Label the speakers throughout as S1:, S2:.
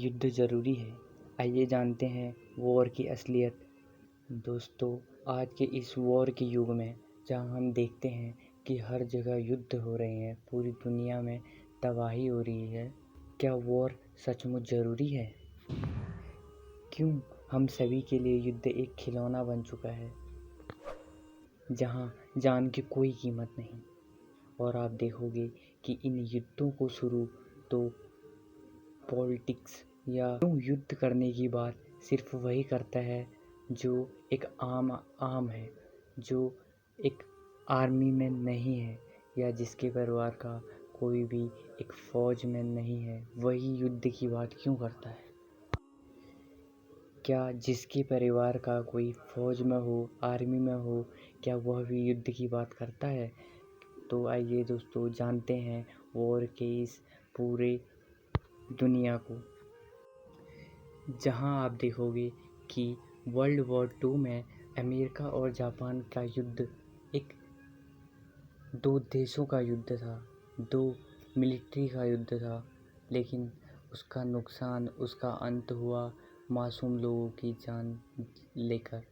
S1: युद्ध ज़रूरी है? आइए जानते हैं वॉर की असलियत। दोस्तों, आज के इस वॉर के युग में जहाँ हम देखते हैं कि हर जगह युद्ध हो रहे हैं, पूरी दुनिया में तबाही हो रही है, क्या वॉर सचमुच ज़रूरी है? क्यों हम सभी के लिए युद्ध एक खिलौना बन चुका है, जहाँ जान की कोई कीमत नहीं? और आप देखोगे कि इन युद्धों को शुरू तो पॉलिटिक्स या युद्ध करने की बात सिर्फ वही करता है जो एक आम है, जो एक आर्मी में नहीं है या जिसके परिवार का कोई भी एक फौज में नहीं है, वही युद्ध की बात क्यों करता है? क्या जिसके परिवार का कोई फौज में हो, आर्मी में हो, क्या वह भी युद्ध की बात करता है? तो आइए दोस्तों जानते हैं वॉर के इस पूरे दुनिया को। जहां आप देखोगे कि वर्ल्ड वॉर 2 में अमेरिका और जापान का युद्ध एक दो देशों का युद्ध था, दो मिलिट्री का युद्ध था, लेकिन उसका नुकसान, उसका अंत हुआ मासूम लोगों की जान लेकर।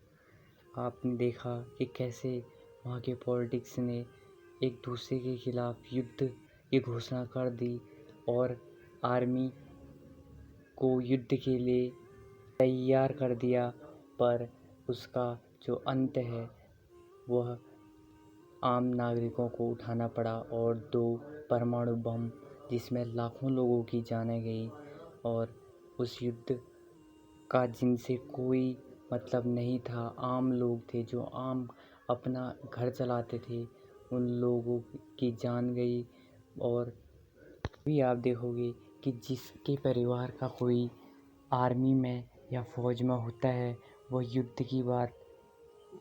S1: आपने देखा कि कैसे वहाँ के पॉलिटिक्स ने एक दूसरे के खिलाफ युद्ध की घोषणा कर दी और आर्मी को युद्ध के लिए तैयार कर दिया, पर उसका जो अंत है वह आम नागरिकों को उठाना पड़ा और 2 परमाणु बम जिसमें लाखों लोगों की जानें गई, और उस युद्ध का जिनसे कोई मतलब नहीं था, आम लोग थे जो आम अपना घर चलाते थे, उन लोगों की जान गई। और भी आप देखोगे कि जिसके परिवार का कोई आर्मी में या फौज में होता है, वह युद्ध की बात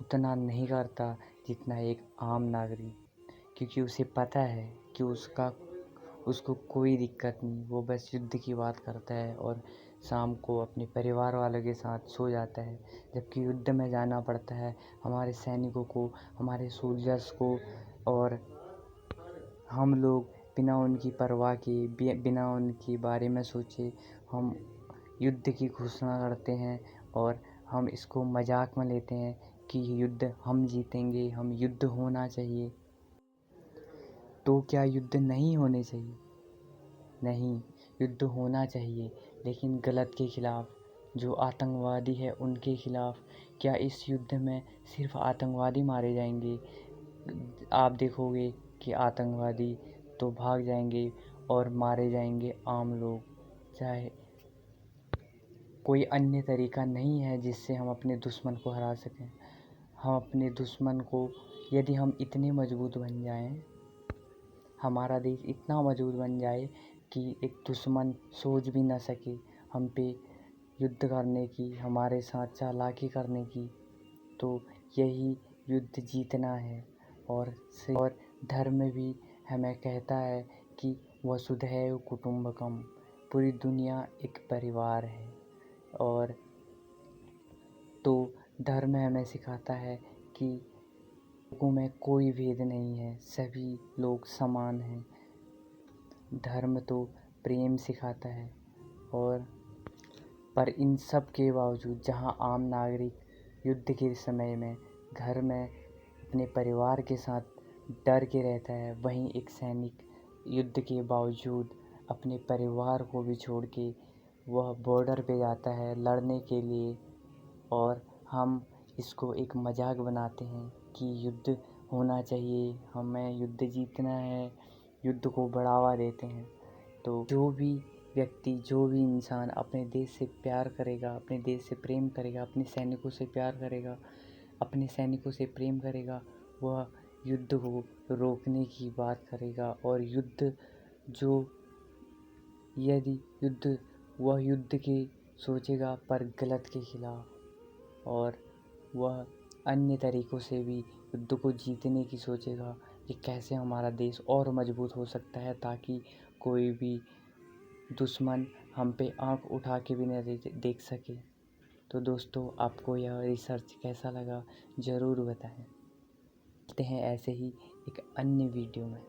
S1: उतना नहीं करता जितना एक आम नागरिक, क्योंकि उसे पता है कि उसको कोई दिक्कत नहीं, वो बस युद्ध की बात करता है और शाम को अपने परिवार वालों के साथ सो जाता है। जबकि युद्ध में जाना पड़ता है हमारे सैनिकों को, हमारे सोल्जर्स को, और हम लोग बिना उनकी परवाह किए, बिना उनके बारे में सोचे हम युद्ध की घोषणा करते हैं और हम इसको मजाक में लेते हैं कि युद्ध हम जीतेंगे, हम युद्ध होना चाहिए। तो क्या युद्ध नहीं होने चाहिए? नहीं, युद्ध होना चाहिए, लेकिन गलत के खिलाफ, जो आतंकवादी है उनके खिलाफ। क्या इस युद्ध में सिर्फ आतंकवादी मारे जाएंगे? आप देखोगे कि आतंकवादी तो भाग जाएंगे और मारे जाएंगे आम लोग। चाहे कोई अन्य तरीका नहीं है जिससे हम अपने दुश्मन को हरा सकें। हम अपने दुश्मन को, यदि हम इतने मजबूत बन जाएं, हमारा देश इतना मजबूत बन जाए कि एक दुश्मन सोच भी ना सके हम पे युद्ध करने की, हमारे साथ चालाकी करने की, तो यही युद्ध जीतना है। और धर्म भी हमें कहता है कि वसुधैव कुटुंबकम, पूरी दुनिया एक परिवार है। और तो धर्म हमें सिखाता है कि लोगों में कोई भेद नहीं है, सभी लोग समान हैं। धर्म तो प्रेम सिखाता है। और पर इन सब के बावजूद जहाँ आम नागरिक युद्ध के समय में घर में अपने परिवार के साथ डर के रहता है, वहीं एक सैनिक युद्ध के बावजूद अपने परिवार को भी छोड़ के वह बॉर्डर पे जाता है लड़ने के लिए। और हम इसको एक मजाक बनाते हैं कि युद्ध होना चाहिए, हमें युद्ध जीतना है, युद्ध को बढ़ावा देते हैं। तो जो भी व्यक्ति, जो भी इंसान अपने देश से प्यार करेगा, अपने देश से प्रेम करेगा, अपने सैनिकों से प्यार करेगा, अपने सैनिकों से प्रेम करेगा, वह युद्ध को रोकने की बात करेगा। और युद्ध जो यदि युद्ध वह युद्ध की सोचेगा पर गलत के खिलाफ, और वह अन्य तरीक़ों से भी युद्ध को जीतने की सोचेगा कि कैसे हमारा देश और मजबूत हो सकता है, ताकि कोई भी दुश्मन हम पे आँख उठा के भी न देख सके। तो दोस्तों, आपको यह रिसर्च कैसा लगा ज़रूर बताएं। मिलते हैं ऐसे ही एक अन्य वीडियो में।